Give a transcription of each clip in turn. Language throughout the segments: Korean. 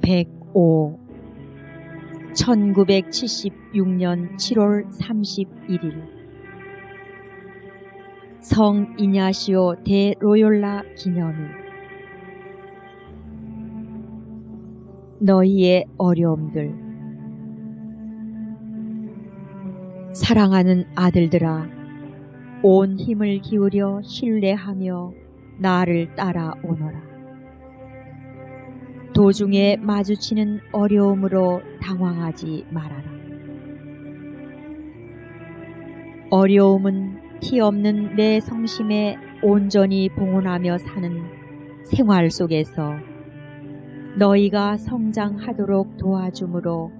105 1976년 7월 31일 성 이냐시오 데 로욜라 기념일. 너희의 어려움들. 사랑하는 아들들아, 온 힘을 기울여 신뢰하며 나를 따라오너라. 도중에 마주치는 어려움으로 당황하지 말아라. 어려움은 티 없는 내 성심에 온전히 봉헌하며 사는 생활 속에서 너희가 성장하도록 도와줌으로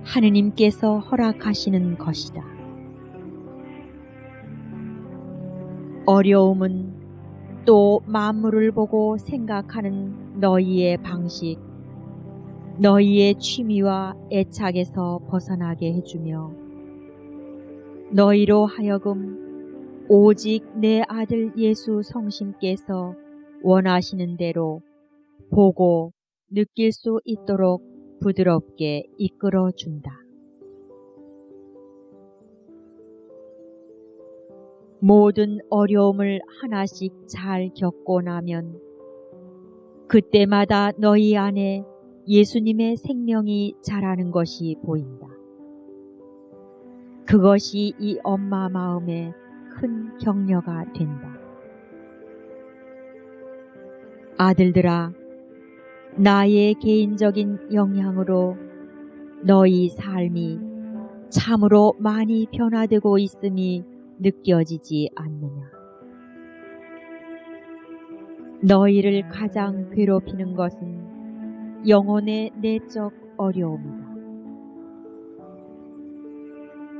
하느님께서 허락하시는 것이다. 어려움은 또 만물을 보고 생각하는 너희의 방식, 너희의 취미와 애착에서 벗어나게 해주며 너희로 하여금 오직 내 아들 예수 성심께서 원하시는 대로 보고 느낄 수 있도록 부드럽게 이끌어준다. 모든 어려움을 하나씩 잘 겪고 나면 그때마다 너희 안에 예수님의 생명이 자라는 것이 보인다. 그것이 이 엄마 마음에 큰 격려가 된다. 아들들아, 나의 개인적인 영향으로 너희 삶이 참으로 많이 변화되고 있음이 느껴지지 않느냐. 너희를 가장 괴롭히는 것은 영혼의 내적 어려움이다.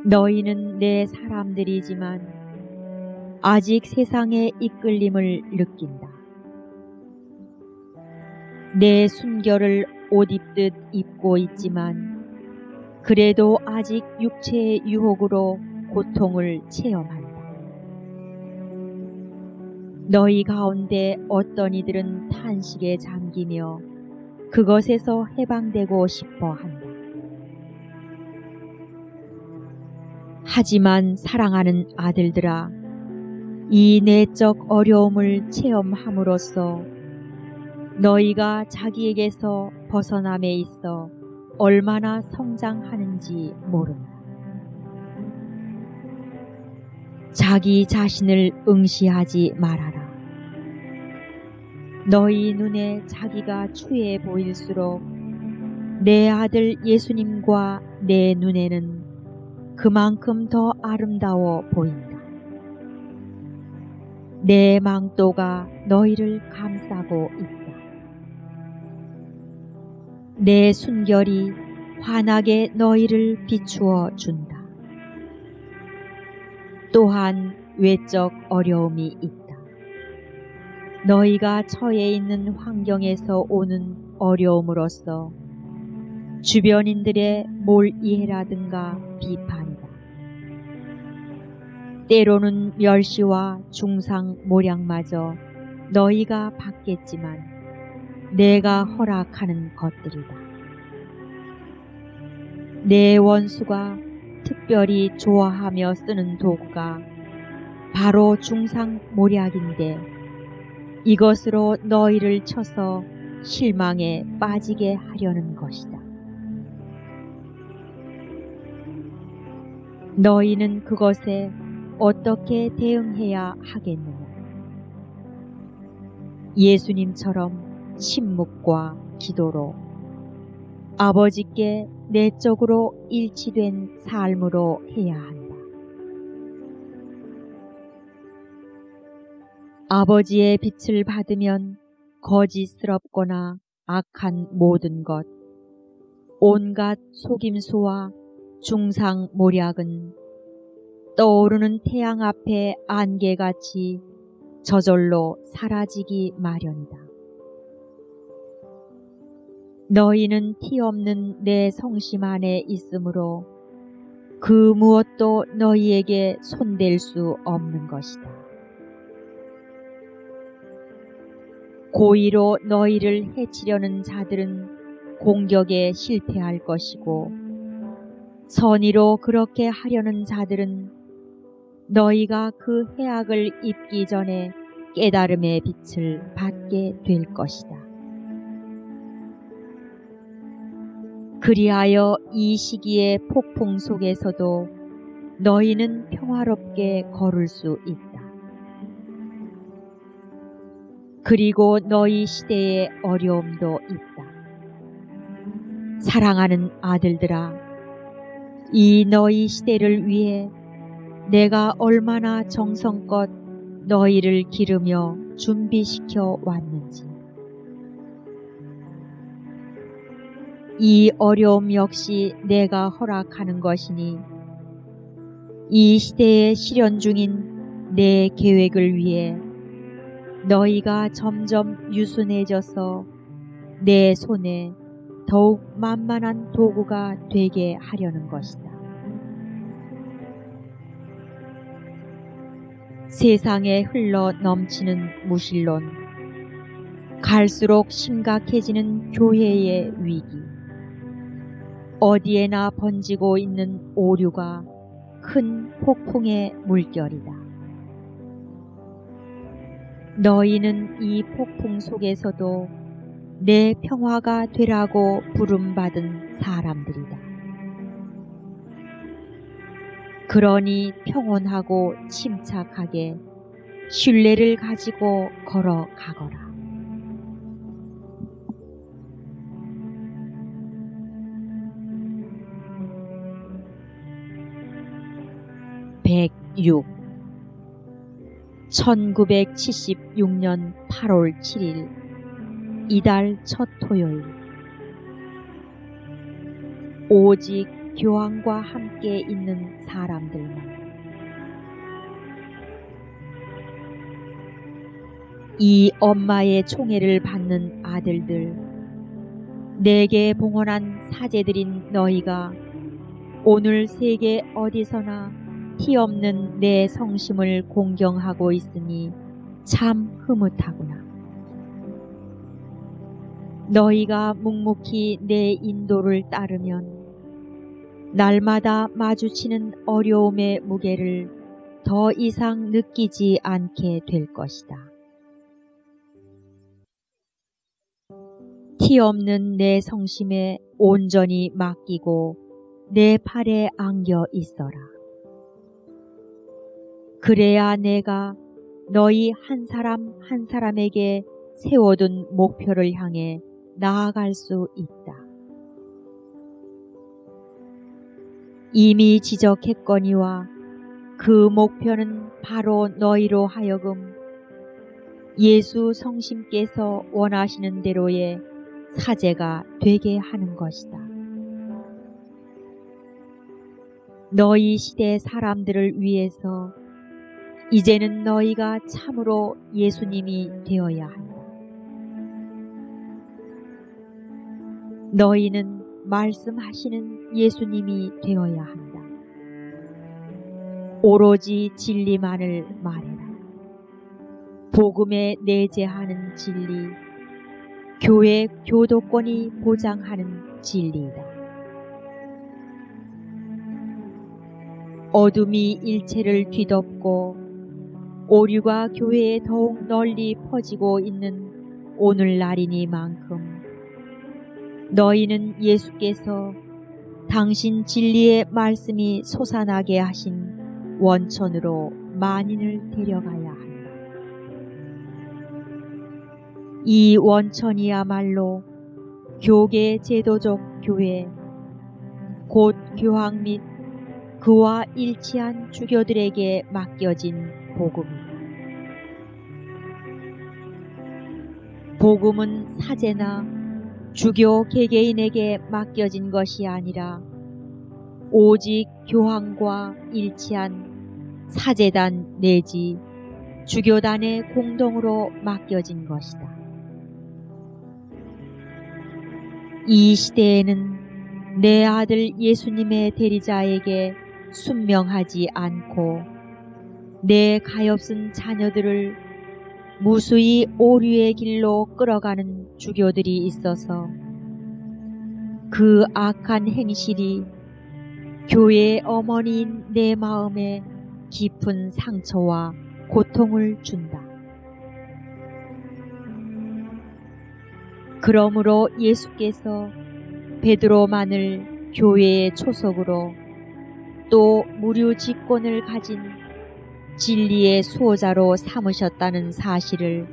너희는 내 사람들이지만 아직 세상의 이끌림을 느낀다. 내 순결을 옷 입듯 입고 있지만 그래도 아직 육체의 유혹으로 고통을 체험한다. 너희 가운데 어떤 이들은 탄식에 잠기며 그것에서 해방되고 싶어 한다. 하지만 사랑하는 아들들아, 이 내적 어려움을 체험함으로써 너희가 자기에게서 벗어남에 있어 얼마나 성장하는지 모른다. 자기 자신을 응시하지 말아라. 너희 눈에 자기가 추해 보일수록 내 아들 예수님과 내 눈에는 그만큼 더 아름다워 보인다. 내 망토가 너희를 감싸고 있다. 내 순결이 환하게 너희를 비추어 준다. 또한 외적 어려움이 있다. 너희가 처해 있는 환경에서 오는 어려움으로써 주변인들의 몰이해라든가 비판이다. 때로는 멸시와 중상모략마저 너희가 받겠지만 내가 허락하는 것들이다. 내 원수가 특별히 좋아하며 쓰는 도구가 바로 중상모략인데 이것으로 너희를 쳐서 실망에 빠지게 하려는 것이다. 너희는 그것에 어떻게 대응해야 하겠느냐? 예수님처럼 침묵과 기도로 아버지께 내적으로 일치된 삶으로 해야 한다. 아버지의 빛을 받으면 거짓스럽거나 악한 모든 것, 온갖 속임수와 중상모략은 떠오르는 태양 앞에 안개같이 저절로 사라지기 마련이다. 너희는 티 없는 내 성심 안에 있으므로 그 무엇도 너희에게 손댈 수 없는 것이다. 고의로 너희를 해치려는 자들은 공격에 실패할 것이고, 선의로 그렇게 하려는 자들은 너희가 그 해악을 입기 전에 깨달음의 빛을 받게 될 것이다. 그리하여 이 시기의 폭풍 속에서도 너희는 평화롭게 걸을 수 있다. 그리고 너희 시대의 어려움도 있다. 사랑하는 아들들아, 이 너희 시대를 위해 내가 얼마나 정성껏 너희를 기르며 준비시켜 왔는지. 이 어려움 역시 내가 허락하는 것이니 이 시대에 실현 중인 내 계획을 위해 너희가 점점 유순해져서 내 손에 더욱 만만한 도구가 되게 하려는 것이다. 세상에 흘러 넘치는 무신론, 갈수록 심각해지는 교회의 위기, 어디에나 번지고 있는 오류가 큰 폭풍의 물결이다. 너희는 이 폭풍 속에서도 내 평화가 되라고 부름받은 사람들이다. 그러니 평온하고 침착하게 신뢰를 가지고 걸어가거라. (106) 1976년 8월 7일 이달 첫 토요일. 오직 교황과 함께 있는 사람들만. 이 엄마의 총애를 받는 아들들, 내게 봉헌한 사제들인 너희가 오늘 세계 어디서나 티 없는 내 성심을 공경하고 있으니 참 흐뭇하구나. 너희가 묵묵히 내 인도를 따르면 날마다 마주치는 어려움의 무게를 더 이상 느끼지 않게 될 것이다. 티 없는 내 성심에 온전히 맡기고 내 팔에 안겨 있어라. 그래야 내가 너희 한 사람 한 사람에게 세워둔 목표를 향해 나아갈 수 있다. 이미 지적했거니와 그 목표는 바로 너희로 하여금 예수 성심께서 원하시는 대로의 사제가 되게 하는 것이다. 너희 시대 사람들을 위해서 이제는 너희가 참으로 예수님이 되어야 한다. 너희는 말씀하시는 예수님이 되어야 한다. 오로지 진리만을 말해라. 복음에 내재하는 진리, 교회 교도권이 보장하는 진리이다. 어둠이 일체를 뒤덮고 오류가 교회에 더욱 널리 퍼지고 있는 오늘날이니만큼 너희는 예수께서 당신 진리의 말씀이 솟아나게 하신 원천으로 만인을 데려가야 한다. 이 원천이야말로 교계 제도적 교회, 곧 교황 및 그와 일치한 주교들에게 맡겨진 복음이다. 복음은 사제나 주교 개개인에게 맡겨진 것이 아니라 오직 교황과 일치한 사제단 내지 주교단의 공동으로 맡겨진 것이다. 이 시대에는 내 아들 예수님의 대리자에게 순명하지 않고 내 가엾은 자녀들을 무수히 오류의 길로 끌어가는 주교들이 있어서 그 악한 행실이 교회의 어머니인 내 마음에 깊은 상처와 고통을 준다. 그러므로 예수께서 베드로만을 교회의 초석으로 또 무류직권을 가진 진리의 수호자로 삼으셨다는 사실을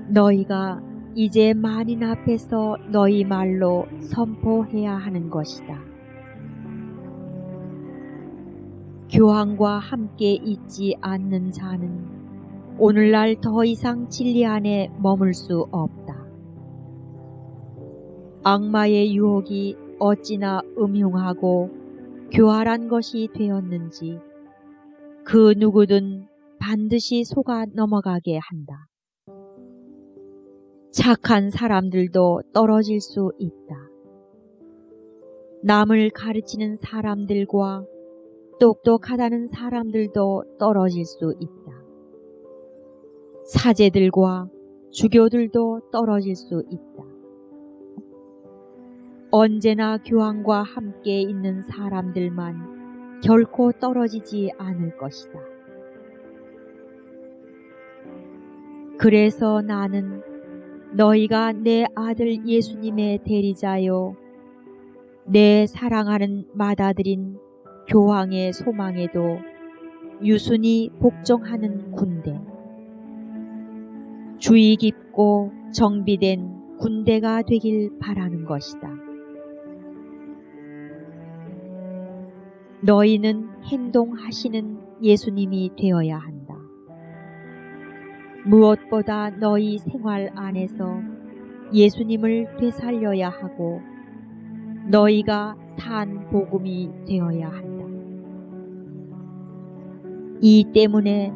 너희가 이제 만인 앞에서 너희 말로 선포해야 하는 것이다. 교황과 함께 있지 않는 자는 오늘날 더 이상 진리 안에 머물 수 없다. 악마의 유혹이 어찌나 음흉하고 교활한 것이 되었는지 그 누구든 반드시 속아 넘어가게 한다. 착한 사람들도 떨어질 수 있다. 남을 가르치는 사람들과 똑똑하다는 사람들도 떨어질 수 있다. 사제들과 주교들도 떨어질 수 있다. 언제나 교황과 함께 있는 사람들만 결코 떨어지지 않을 것이다. 그래서 나는 너희가 내 아들 예수님의 대리자요 내 사랑하는 맏아들인 교황의 소망에도 유순히 복종하는 군대, 주의 깊고 정비된 군대가 되길 바라는 것이다. 너희는 행동하시는 예수님이 되어야 한다. 무엇보다 너희 생활 안에서 예수님을 되살려야 하고 너희가 산 복음이 되어야 한다. 이 때문에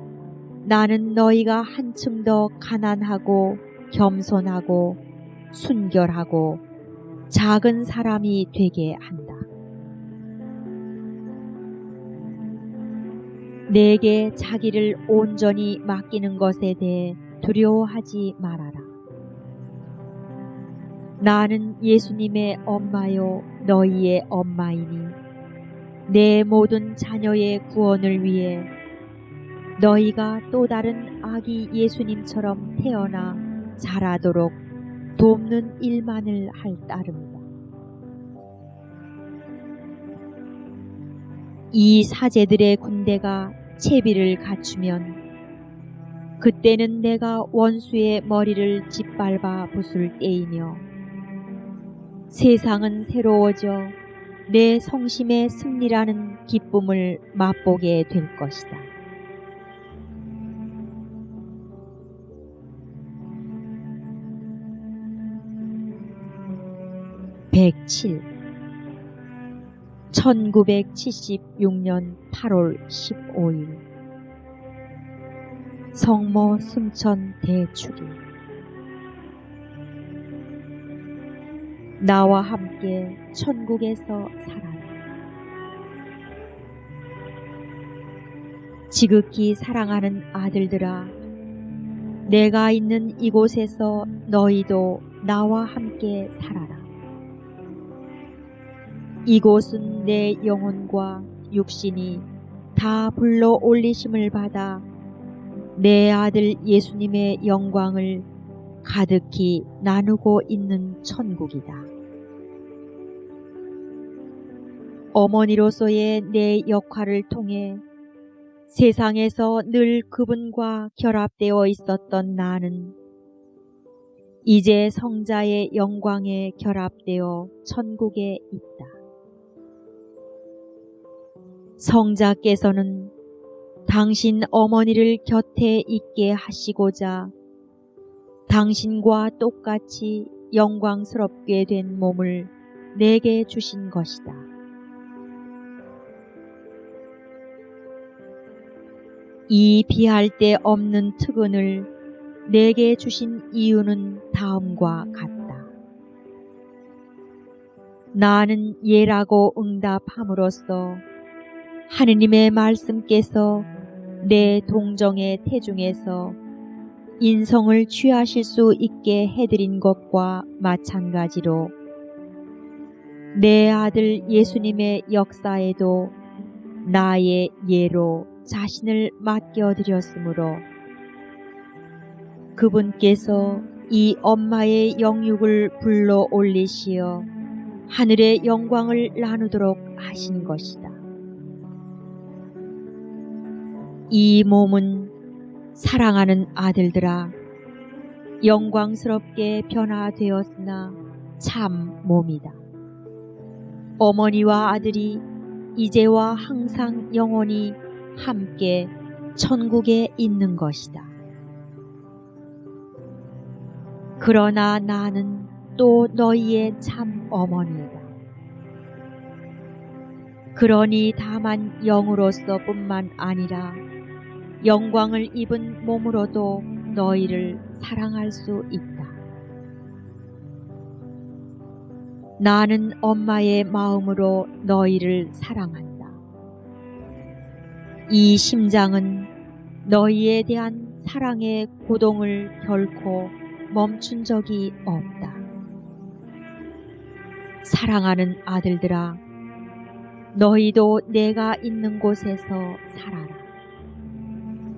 나는 너희가 한층 더 가난하고 겸손하고 순결하고 작은 사람이 되게 한다. 내게 자기를 온전히 맡기는 것에 대해 두려워하지 말아라. 나는 예수님의 엄마요 너희의 엄마이니 내 모든 자녀의 구원을 위해 너희가 또 다른 아기 예수님처럼 태어나 자라도록 돕는 일만을 할 따름이다. 이 사제들의 군대가 채비를 갖추면 그때는 내가 원수의 머리를 짓밟아 부술 때이며 세상은 새로워져 내 성심의 승리라는 기쁨을 맛보게 될 것이다. (107) 1976년 8월 15일 성모 승천 대축일. 나와 함께 천국에서 살아라. 지극히 사랑하는 아들들아, 내가 있는 이곳에서 너희도 나와 함께 살아라. 이곳은 내 영혼과 육신이 다 불러 올리심을 받아 내 아들 예수님의 영광을 가득히 나누고 있는 천국이다. 어머니로서의 내 역할을 통해 세상에서 늘 그분과 결합되어 있었던 나는 이제 성자의 영광에 결합되어 천국에 있다. 성자께서는 당신 어머니를 곁에 있게 하시고자 당신과 똑같이 영광스럽게 된 몸을 내게 주신 것이다. 이 비할 데 없는 특은을 내게 주신 이유는 다음과 같다. 나는 예라고 응답함으로써 하느님의 말씀께서 내 동정의 태중에서 인성을 취하실 수 있게 해드린 것과 마찬가지로 내 아들 예수님의 역사에도 나의 예로 자신을 맡겨드렸으므로 그분께서 이 엄마의 영육을 불러 올리시어 하늘의 영광을 나누도록 하신 것이다. 이 몸은 사랑하는 아들들아 영광스럽게 변화되었으나 참 몸이다. 어머니와 아들이 이제와 항상 영원히 함께 천국에 있는 것이다. 그러나 나는 또 너희의 참 어머니이다. 그러니 다만 영으로서 뿐만 아니라 영광을 입은 몸으로도 너희를 사랑할 수 있다. 나는 엄마의 마음으로 너희를 사랑한다. 이 심장은 너희에 대한 사랑의 고동을 결코 멈춘 적이 없다. 사랑하는 아들들아, 너희도 내가 있는 곳에서 살아라.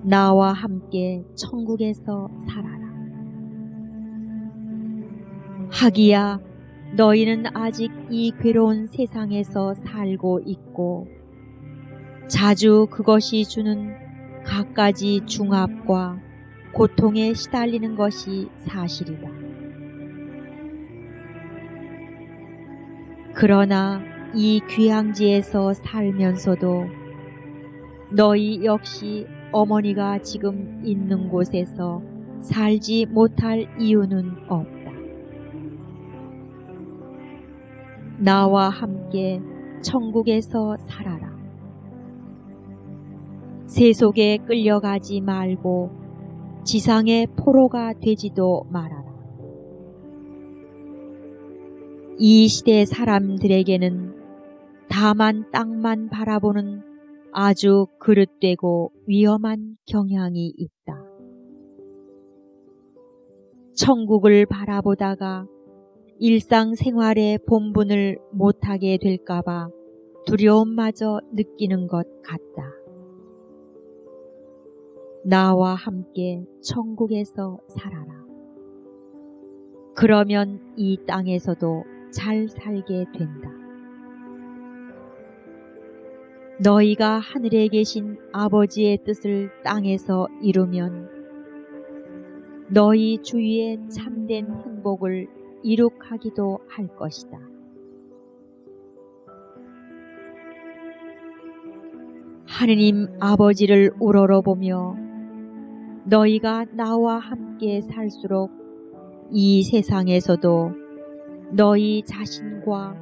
나와 함께 천국에서 살아라. 하기야 너희는 아직 이 괴로운 세상에서 살고 있고 자주 그것이 주는 갖가지 중압과 고통에 시달리는 것이 사실이다. 그러나 이 귀향지에서 살면서도 너희 역시 어머니가 지금 있는 곳에서 살지 못할 이유는 없다. 나와 함께 천국에서 살아라. 세속에 끌려가지 말고 지상의 포로가 되지도 말아라. 이 시대 사람들에게는 다만 땅만 바라보는 아주 그릇되고 위험한 경향이 있다. 천국을 바라보다가 일상생활의 본분을 못하게 될까봐 두려움마저 느끼는 것 같다. 나와 함께 천국에서 살아라. 그러면 이 땅에서도 잘 살게 된다. 너희가 하늘에 계신 아버지의 뜻을 땅에서 이루면 너희 주위에 참된 행복을 이룩하기도 할 것이다. 하느님 아버지를 우러러보며 너희가 나와 함께 살수록 이 세상에서도 너희 자신과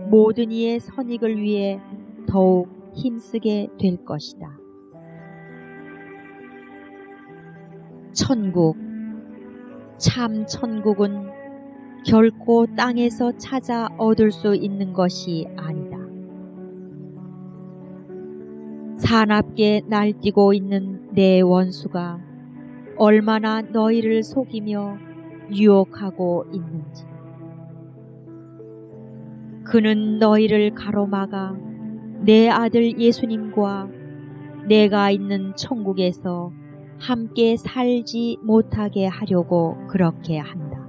모든 이의 선익을 위해 더욱 힘쓰게 될 것이다. 천국, 참 천국은 결코 땅에서 찾아 얻을 수 있는 것이 아니다. 사납게 날뛰고 있는 내 원수가 얼마나 너희를 속이며 유혹하고 있는지. 그는 너희를 가로막아 내 아들 예수님과 내가 있는 천국에서 함께 살지 못하게 하려고 그렇게 한다.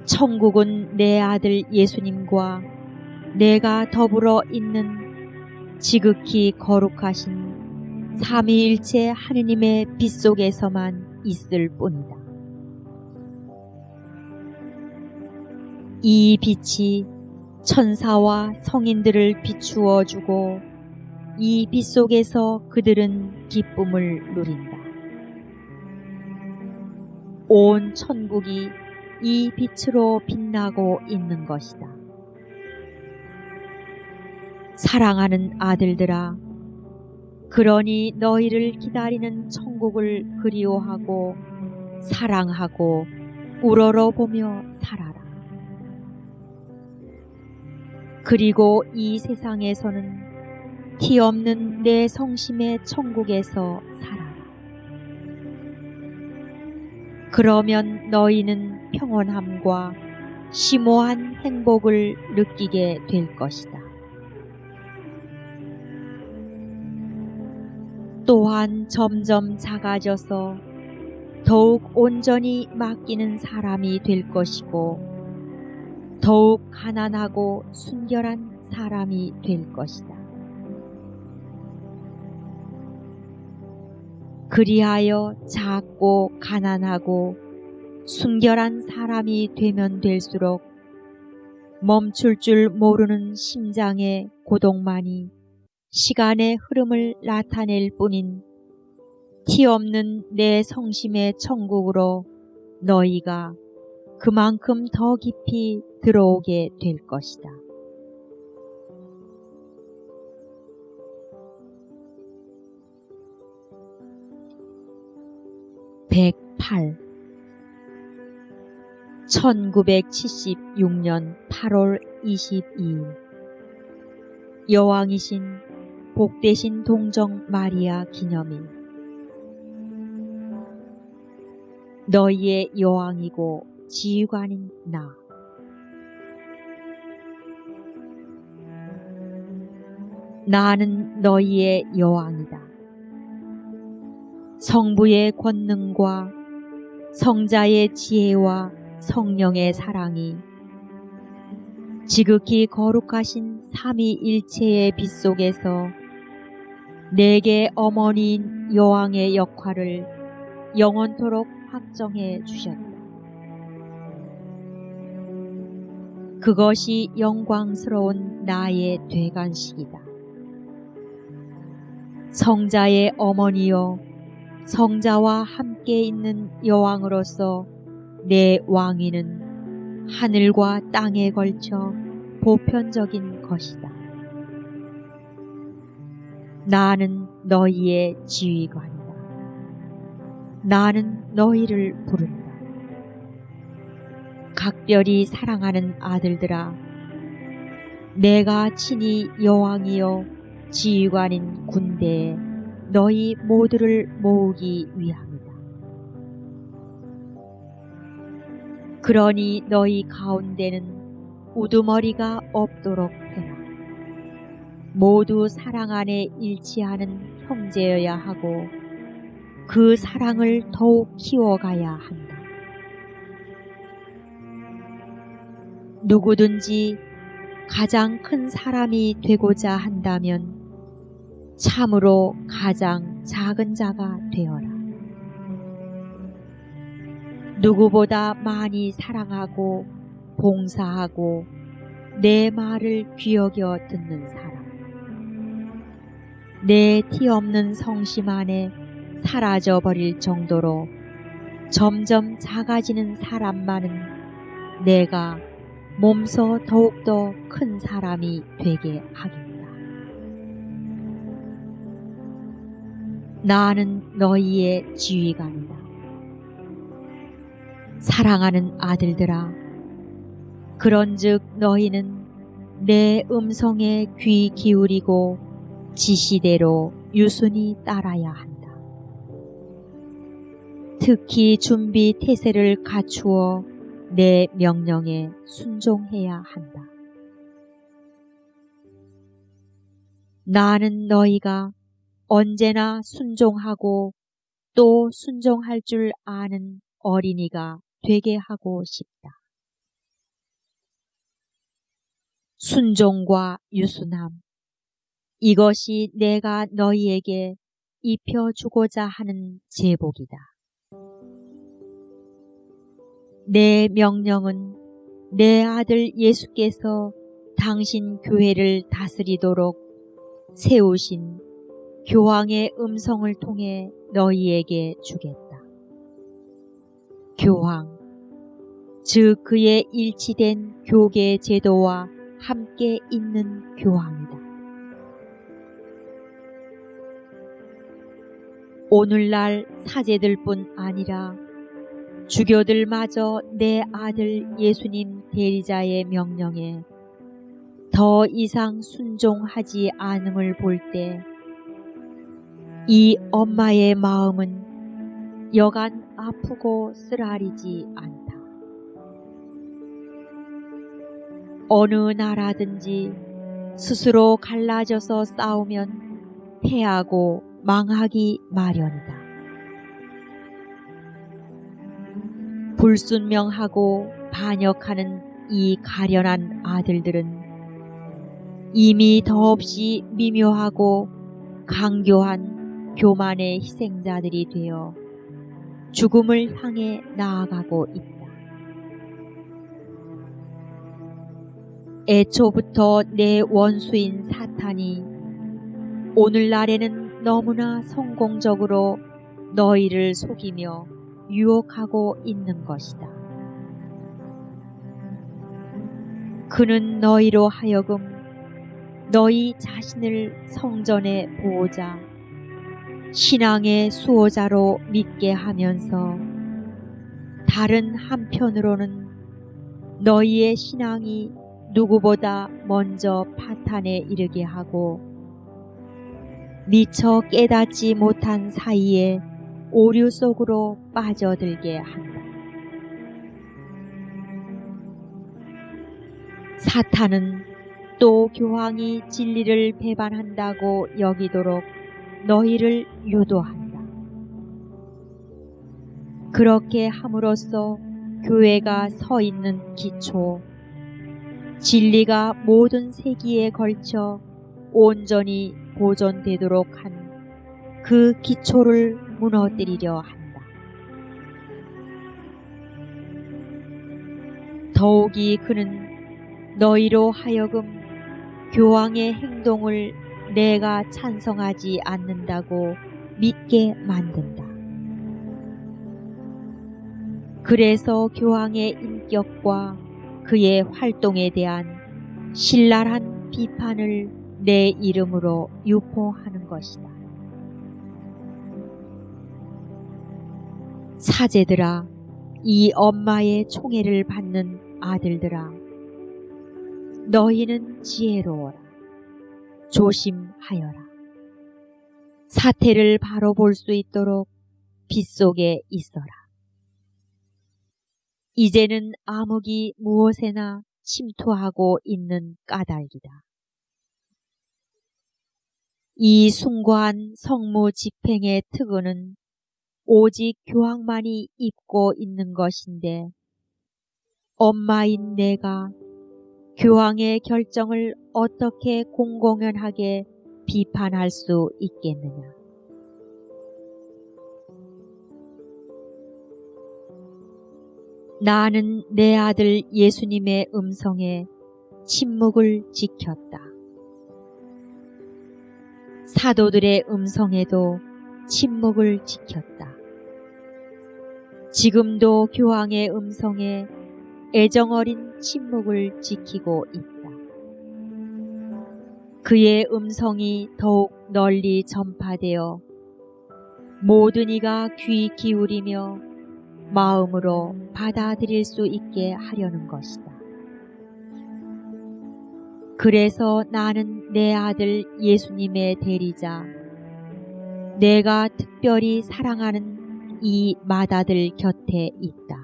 천국은 내 아들 예수님과 내가 더불어 있는 지극히 거룩하신 삼위일체 하느님의 빛 속에서만 있을 뿐이다. 이 빛이 천사와 성인들을 비추어 주고 이 빛 속에서 그들은 기쁨을 누린다. 온 천국이 이 빛으로 빛나고 있는 것이다. 사랑하는 아들들아, 그러니 너희를 기다리는 천국을 그리워하고 사랑하고 우러러보며 살아라. 그리고 이 세상에서는 티 없는 내 성심의 천국에서 살아라. 그러면 너희는 평온함과 심오한 행복을 느끼게 될 것이다. 또한 점점 작아져서 더욱 온전히 맡기는 사람이 될 것이고 더욱 가난하고 순결한 사람이 될 것이다. 그리하여 작고 가난하고 순결한 사람이 되면 될수록 멈출 줄 모르는 심장의 고독만이 시간의 흐름을 나타낼 뿐인 티 없는 내 성심의 천국으로 너희가 그만큼 더 깊이 들어오게 될 것이다. 108. 1976년 8월 22일 여왕이신 복되신 동정 마리아 기념일. 너희의 여왕이고 지휘관인 나. 나는 너희의 여왕이다. 성부의 권능과 성자의 지혜와 성령의 사랑이 지극히 거룩하신 삼위일체의 빛 속에서 내게 어머니인 여왕의 역할을 영원토록 확정해 주셨다. 그것이 영광스러운 나의 되관식이다. 성자의 어머니여, 성자와 함께 있는 여왕으로서 내 왕위는 하늘과 땅에 걸쳐 보편적인 것이다. 나는 너희의 지휘관이다. 나는 너희를 부른다. 각별히 사랑하는 아들들아, 내가 친히 여왕이여 지휘관인 군대에 너희 모두를 모으기 위함이다. 그러니 너희 가운데는 우두머리가 없도록 해라. 모두 사랑 안에 일치하는 형제여야 하고 그 사랑을 더욱 키워가야 한다. 누구든지 가장 큰 사람이 되고자 한다면 참으로 가장 작은 자가 되어라. 누구보다 많이 사랑하고 봉사하고 내 말을 귀여겨 듣는 사람. 내 티 없는 성심 안에 사라져버릴 정도로 점점 작아지는 사람만은 내가 몸소 더욱더 큰 사람이 되게 하겠다. 나는 너희의 지휘관이다. 사랑하는 아들들아, 그런즉 너희는 내 음성에 귀 기울이고 지시대로 유순히 따라야 한다. 특히 준비 태세를 갖추어 내 명령에 순종해야 한다. 나는 너희가 언제나 순종하고 또 순종할 줄 아는 어린이가 되게 하고 싶다. 순종과 유순함, 이것이 내가 너희에게 입혀주고자 하는 제복이다. 내 명령은 내 아들 예수께서 당신 교회를 다스리도록 세우신 교황의 음성을 통해 너희에게 주겠다. 교황, 즉 그의 일치된 교계 제도와 함께 있는 교황이다. 오늘날 사제들뿐 아니라 주교들마저 내 아들 예수님 대리자의 명령에 더 이상 순종하지 않음을 볼 때 이 엄마의 마음은 여간 아프고 쓰라리지 않다. 어느 나라든지 스스로 갈라져서 싸우면 패하고 망하기 마련이다. 불순명하고 반역하는 이 가련한 아들들은 이미 더없이 미묘하고 강교한 교만의 희생자들이 되어 죽음을 향해 나아가고 있다. 애초부터 내 원수인 사탄이 오늘날에는 너무나 성공적으로 너희를 속이며 유혹하고 있는 것이다. 그는 너희로 하여금 너희 자신을 성전의 보호자, 신앙의 수호자로 믿게 하면서 다른 한편으로는 너희의 신앙이 누구보다 먼저 파탄에 이르게 하고 미처 깨닫지 못한 사이에 오류 속으로 빠져들게 한다. 사탄은 또 교황이 진리를 배반한다고 여기도록 너희를 유도한다. 그렇게 함으로써 교회가 서 있는 기초, 진리가 모든 세기에 걸쳐 온전히 보존되도록 한 그 기초를 무너뜨리려 한다. 더욱이 그는 너희로 하여금 교황의 행동을 내가 찬성하지 않는다고 믿게 만든다. 그래서 교황의 인격과 그의 활동에 대한 신랄한 비판을 내 이름으로 유포하는 것이다. 사제들아, 이 엄마의 총애를 받는 아들들아, 너희는 지혜로워라. 조심하여라. 사태를 바로 볼 수 있도록 빗속에 있어라. 이제는 암흑이 무엇에나 침투하고 있는 까닭이다. 이 숭고한 성무 집행의 특권은 오직 교황만이 입고 있는 것인데 엄마인 내가 교황의 결정을 어떻게 공공연하게 비판할 수 있겠느냐. 나는 내 아들 예수님의 음성에 침묵을 지켰다. 사도들의 음성에도 침묵을 지켰다. 지금도 교황의 음성에 애정어린 침묵을 지키고 있다. 그의 음성이 더욱 널리 전파되어 모든 이가 귀 기울이며 마음으로 받아들일 수 있게 하려는 것이다. 그래서 나는 내 아들 예수님의 대리자, 내가 특별히 사랑하는 이 맏아들 곁에 있다.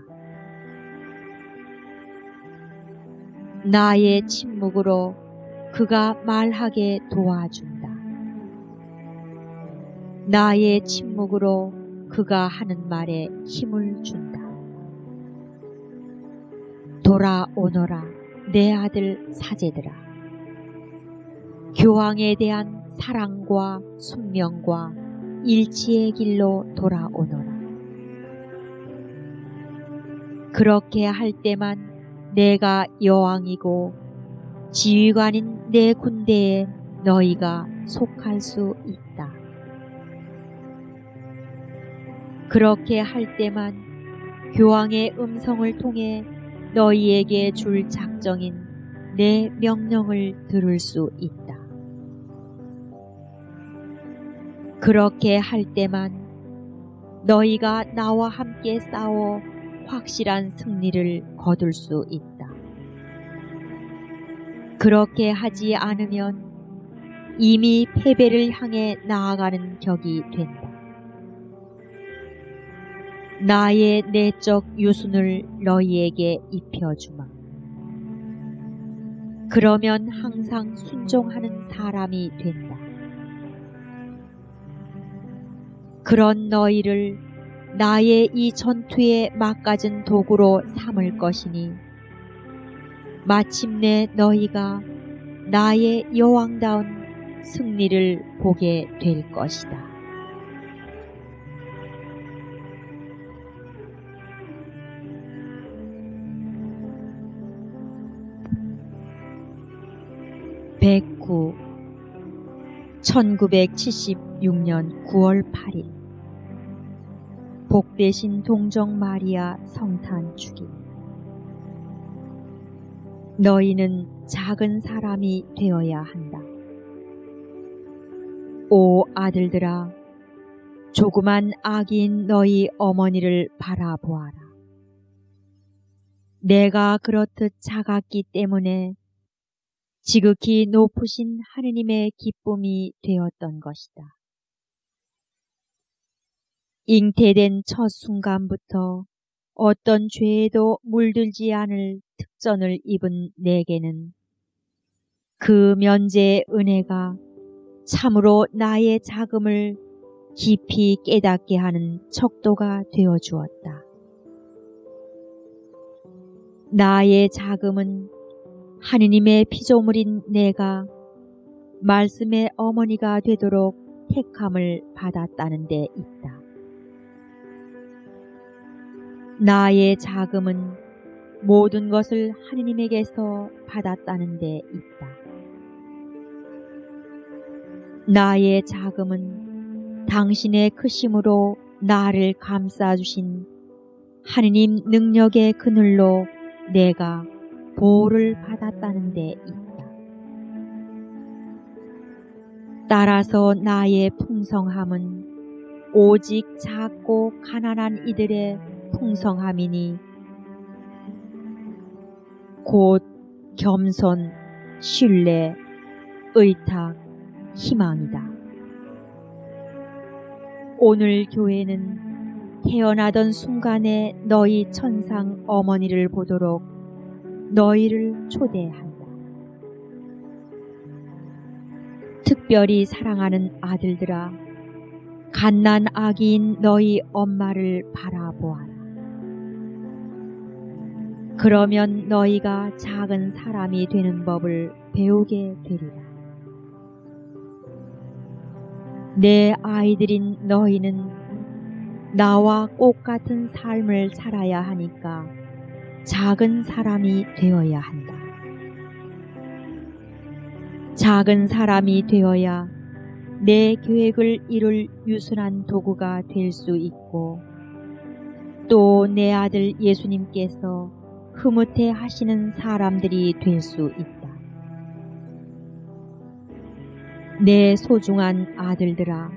나의 침묵으로 그가 말하게 도와준다. 나의 침묵으로 그가 하는 말에 힘을 준다. 돌아오너라, 내 아들 사제들아. 교황에 대한 사랑과 순명과 일치의 길로 돌아오너라. 그렇게 할 때만 내가 여왕이고 지휘관인 내 군대에 너희가 속할 수 있다. 그렇게 할 때만 교황의 음성을 통해 너희에게 줄 작정인 내 명령을 들을 수 있다. 그렇게 할 때만 너희가 나와 함께 싸워 확실한 승리를 거둘 수 있다. 그렇게 하지 않으면 이미 패배를 향해 나아가는 격이 된다. 나의 내적 유순을 너희에게 입혀주마. 그러면 항상 순종하는 사람이 된다. 그런 너희를 나의 이 전투에 막가진 도구로 삼을 것이니 마침내 너희가 나의 여왕다운 승리를 보게 될 것이다. (109) 1976년 9월 8일 복되신 동정 마리아 성탄 축일. 너희는 작은 사람이 되어야 한다. 오 아들들아, 조그만 아기인 너희 어머니를 바라보아라. 내가 그렇듯 작았기 때문에 지극히 높으신 하느님의 기쁨이 되었던 것이다. 잉태된 첫 순간부터 어떤 죄에도 물들지 않을 특전을 입은 내게는 그 면제의 은혜가 참으로 나의 작음을 깊이 깨닫게 하는 척도가 되어 주었다. 나의 작음은 하느님의 피조물인 내가 말씀의 어머니가 되도록 택함을 받았다는 데 있다. 나의 작음은 모든 것을 하느님에게서 받았다는 데 있다. 나의 작음은 당신의 크심으로 나를 감싸주신 하느님 능력의 그늘로 내가 보호를 받았다는 데 있다. 따라서 나의 풍성함은 오직 작고 가난한 이들의 풍성함이니 곧 겸손, 신뢰, 의탁, 희망이다. 오늘 교회는 태어나던 순간에 너희 천상 어머니를 보도록 너희를 초대한다. 특별히 사랑하는 아들들아, 갓난 아기인 너희 엄마를 바라보아라. 그러면 너희가 작은 사람이 되는 법을 배우게 되리라. 내 아이들인 너희는 나와 꽃 같은 삶을 살아야 하니까 작은 사람이 되어야 한다. 작은 사람이 되어야 내 계획을 이룰 유순한 도구가 될 수 있고 또 내 아들 예수님께서 흐뭇해 하시는 사람들이 될 수 있다. 내 소중한 아들들아,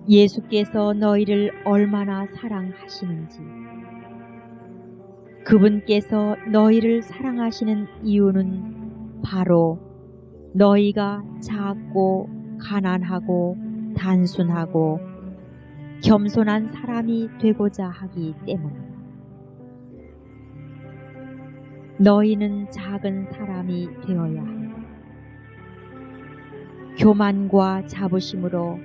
예수께서 너희를 얼마나 사랑하시는지, 그분께서 너희를 사랑하시는 이유는 바로 너희가 작고 가난하고 단순하고 겸손한 사람이 되고자 하기 때문이다. 너희는 작은 사람이 되어야 한다. 교만과 자부심으로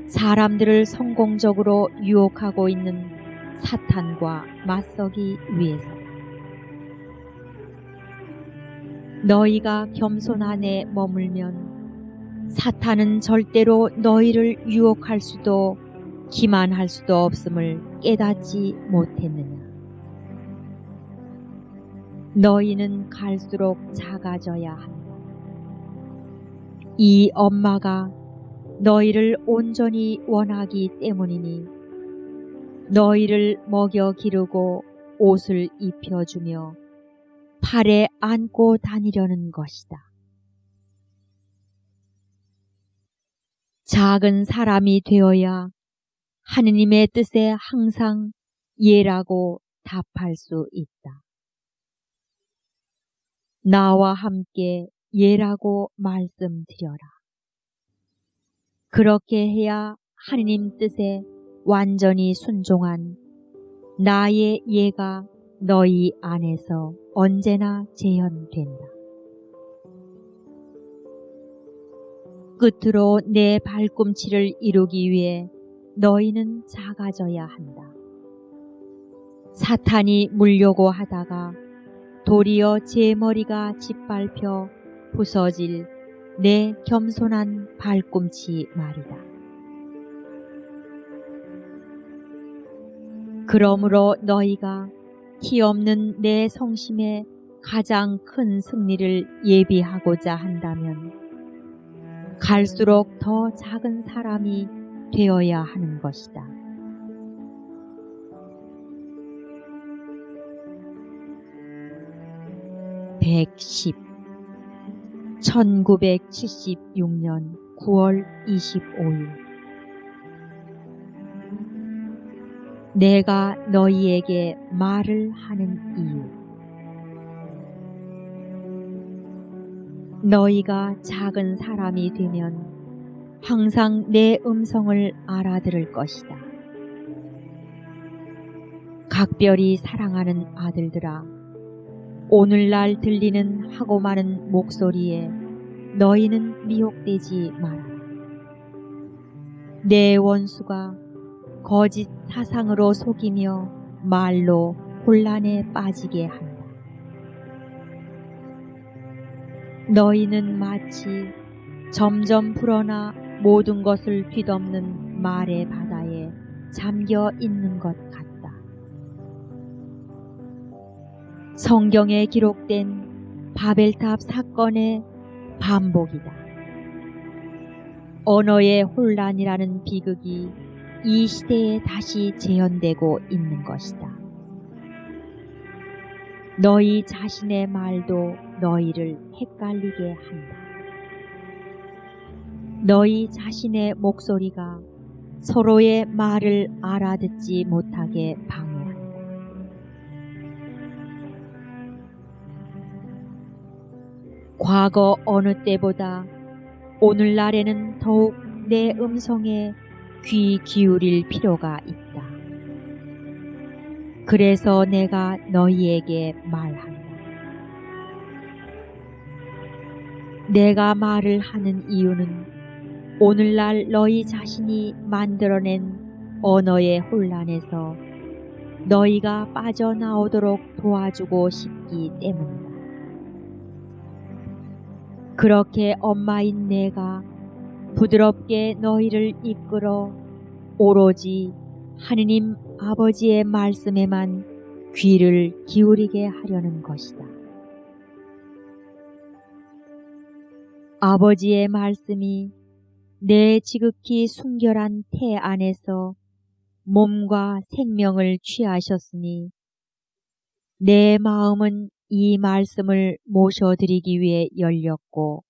사람들을 성공적으로 유혹하고 있는 사탄과 맞서기 위해서다. 너희가 겸손함에 머물면 사탄은 절대로 너희를 유혹할 수도 기만할 수도 없음을 깨닫지 못했느냐. 너희는 갈수록 작아져야 한다. 이 엄마가 너희를 온전히 원하기 때문이니 너희를 먹여 기르고 옷을 입혀주며 팔에 안고 다니려는 것이다. 작은 사람이 되어야 하느님의 뜻에 항상 예라고 답할 수 있다. 나와 함께 예라고 말씀드려라. 그렇게 해야 하느님 뜻에 완전히 순종한 나의 예가 너희 안에서 언제나 재현된다. 끝으로 내 발꿈치를 이루기 위해 너희는 작아져야 한다. 사탄이 물려고 하다가 도리어 제 머리가 짓밟혀 부서질 내 겸손한 발꿈치 말이다. 그러므로 너희가 티없는 내 성심의 가장 큰 승리를 예비하고자 한다면 갈수록 더 작은 사람이 되어야 하는 것이다. (110) 1976년 9월 25일 내가 너희에게 말을 하는 이유. 너희가 작은 사람이 되면 항상 내 음성을 알아들을 것이다. 각별히 사랑하는 아들들아, 오늘날 들리는 하고 많은 목소리에 너희는 미혹되지 마라. 내 원수가 거짓 사상으로 속이며 말로 혼란에 빠지게 한다. 너희는 마치 점점 불어나 모든 것을 뒤덮는 말의 바다에 잠겨 있는 것 같다. 성경에 기록된 바벨탑 사건의 반복이다. 언어의 혼란이라는 비극이 이 시대에 다시 재현되고 있는 것이다. 너희 자신의 말도 너희를 헷갈리게 한다. 너희 자신의 목소리가 서로의 말을 알아듣지 못하게 방해한다. 과거 어느 때보다 오늘날에는 더욱 내 음성에 귀 기울일 필요가 있다. 그래서 내가 너희에게 말한다. 내가 말을 하는 이유는 오늘날 너희 자신이 만들어낸 언어의 혼란에서 너희가 빠져나오도록 도와주고 싶기 때문이다. 그렇게 엄마인 내가 부드럽게 너희를 이끌어 오로지 하느님 아버지의 말씀에만 귀를 기울이게 하려는 것이다. 아버지의 말씀이 내 지극히 순결한 태 안에서 몸과 생명을 취하셨으니 내 마음은 이 말씀을 모셔드리기 위해 열렸고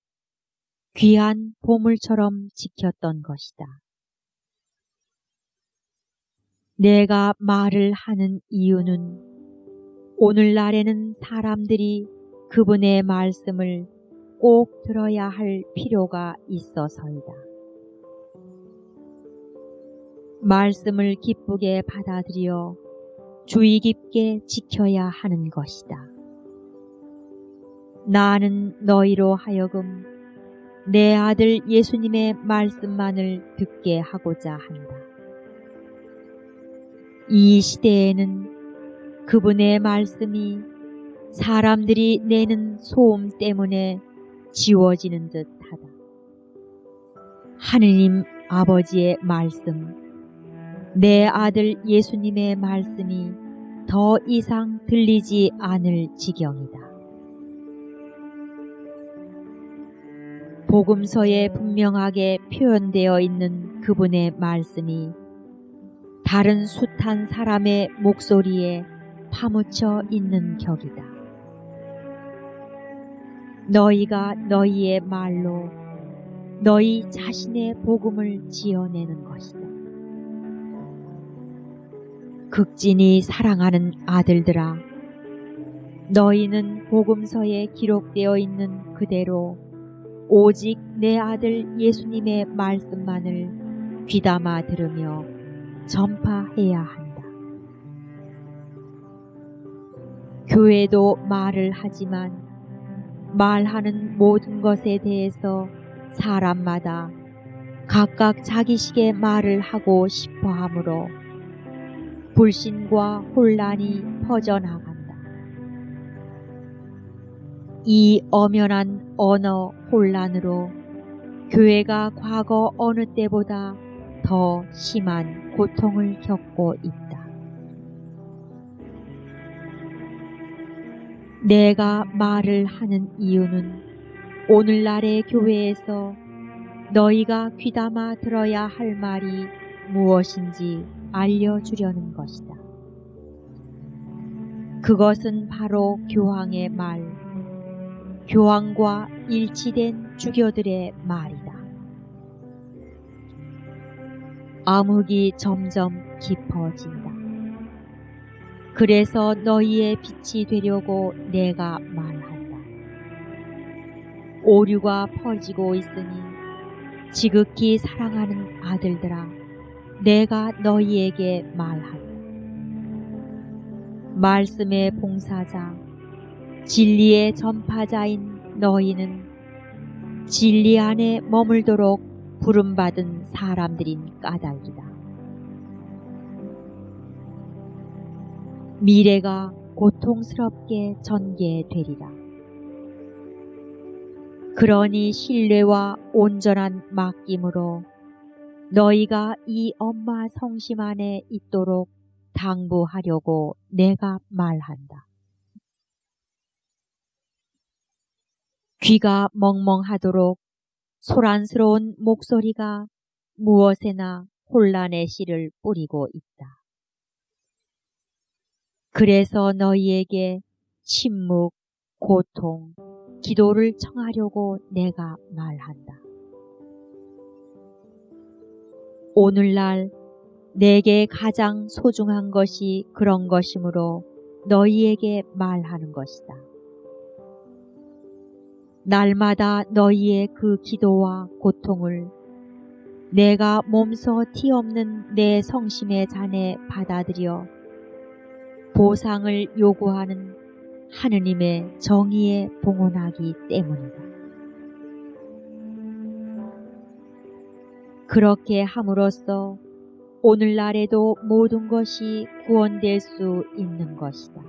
귀한 보물처럼 지켰던 것이다. 내가 말을 하는 이유는 오늘날에는 사람들이 그분의 말씀을 꼭 들어야 할 필요가 있어서이다. 말씀을 기쁘게 받아들여 주의 깊게 지켜야 하는 것이다. 나는 너희로 하여금 내 아들 예수님의 말씀만을 듣게 하고자 한다. 이 시대에는 그분의 말씀이 사람들이 내는 소음 때문에 지워지는 듯하다. 하느님 아버지의 말씀, 내 아들 예수님의 말씀이 더 이상 들리지 않을 지경이다. 복음서에 분명하게 표현되어 있는 그분의 말씀이 다른 숱한 사람의 목소리에 파묻혀 있는 격이다. 너희가 너희의 말로 너희 자신의 복음을 지어내는 것이다. 극진히 사랑하는 아들들아, 너희는 복음서에 기록되어 있는 그대로 오직 내 아들 예수님의 말씀만을 귀담아 들으며 전파해야 한다. 교회도 말을 하지만 말하는 모든 것에 대해서 사람마다 각각 자기식의 말을 하고 싶어 하므로 불신과 혼란이 퍼져나간다. 이 엄연한 언어 혼란으로 교회가 과거 어느 때보다 더 심한 고통을 겪고 있다. 내가 말을 하는 이유는 오늘날의 교회에서 너희가 귀담아 들어야 할 말이 무엇인지 알려주려는 것이다. 그것은 바로 교황의 말, 교황과 일치된 주교들의 말이다. 암흑이 점점 깊어진다. 그래서 너희의 빛이 되려고 내가 말한다. 오류가 퍼지고 있으니 지극히 사랑하는 아들들아, 내가 너희에게 말한다. 말씀의 봉사자, 진리의 전파자인 너희는 진리 안에 머물도록 부름받은 사람들인 까닭이다. 미래가 고통스럽게 전개되리라. 그러니 신뢰와 온전한 맡김으로 너희가 이 엄마 성심 안에 있도록 당부하려고 내가 말한다. 귀가 멍멍하도록 소란스러운 목소리가 무엇에나 혼란의 씨를 뿌리고 있다. 그래서 너희에게 침묵, 고통, 기도를 청하려고 내가 말한다. 오늘날 내게 가장 소중한 것이 그런 것이므로 너희에게 말하는 것이다. 날마다 너희의 그 기도와 고통을 내가 몸소 티없는 내 성심의 잔에 받아들여 보상을 요구하는 하느님의 정의에 봉헌하기 때문이다. 그렇게 함으로써 오늘날에도 모든 것이 구원될 수 있는 것이다.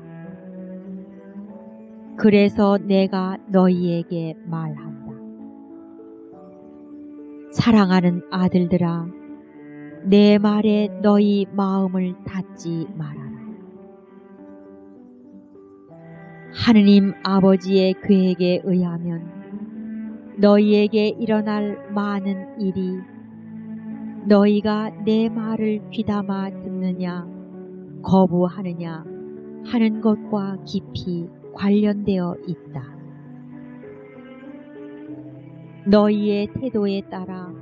그래서 내가 너희에게 말한다. 사랑하는 아들들아, 내 말에 너희 마음을 닫지 말아라. 하느님 아버지의 계획에 의하면 너희에게 일어날 많은 일이 너희가 내 말을 귀담아 듣느냐 거부하느냐 하는 것과 깊이 관련되어 있다. 너희의 태도에 따라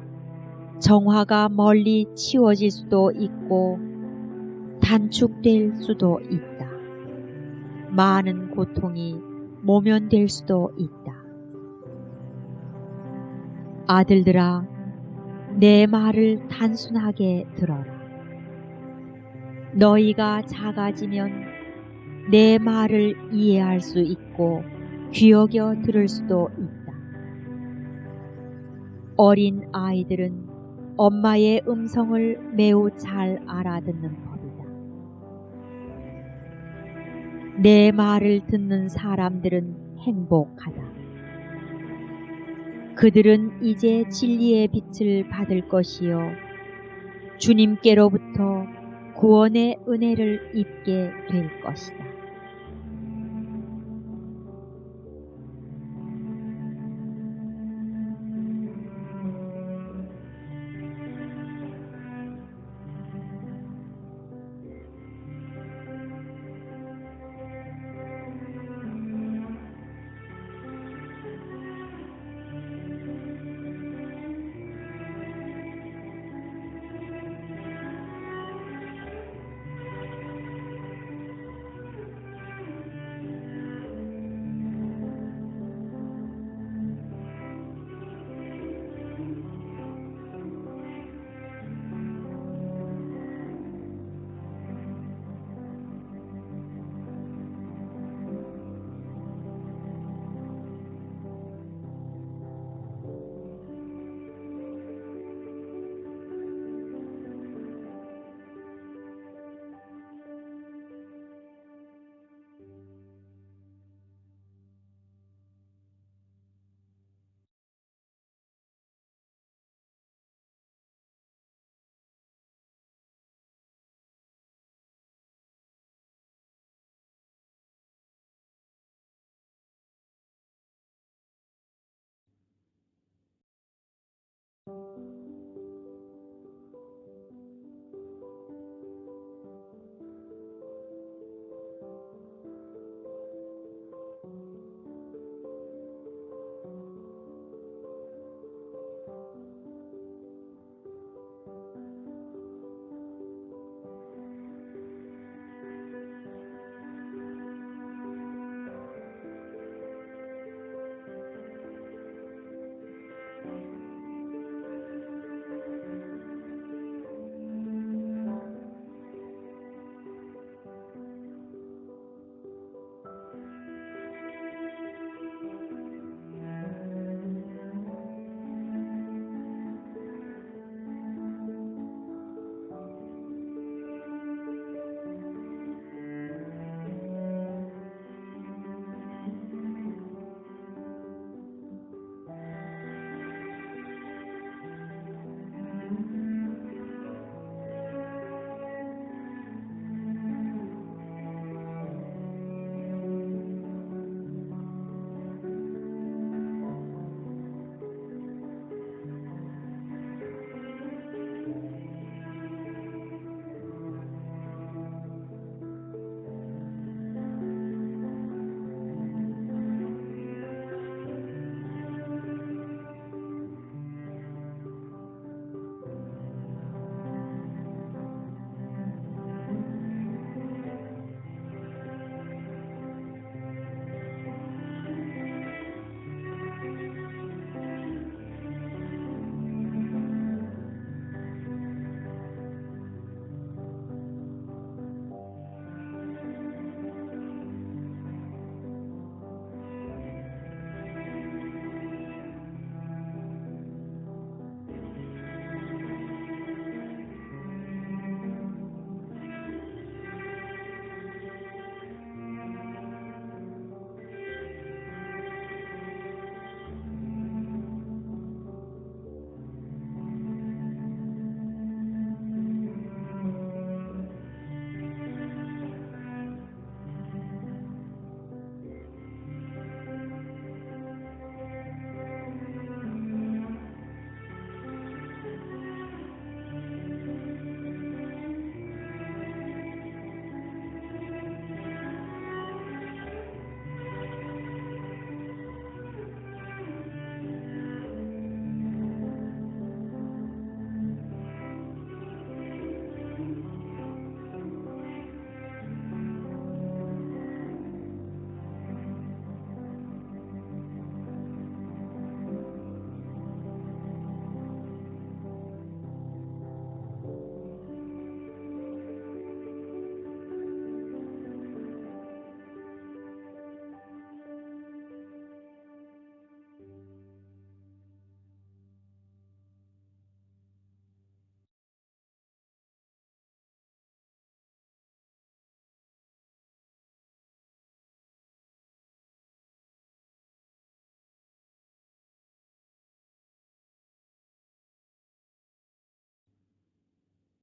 정화가 멀리 치워질 수도 있고 단축될 수도 있다. 많은 고통이 모면될 수도 있다. 아들들아, 내 말을 단순하게 들어라. 너희가 작아지면 내 말을 이해할 수 있고 귀여겨 들을 수도 있다. 어린 아이들은 엄마의 음성을 매우 잘 알아듣는 법이다. 내 말을 듣는 사람들은 행복하다. 그들은 이제 진리의 빛을 받을 것이요 주님께로부터 구원의 은혜를 입게 될 것이다.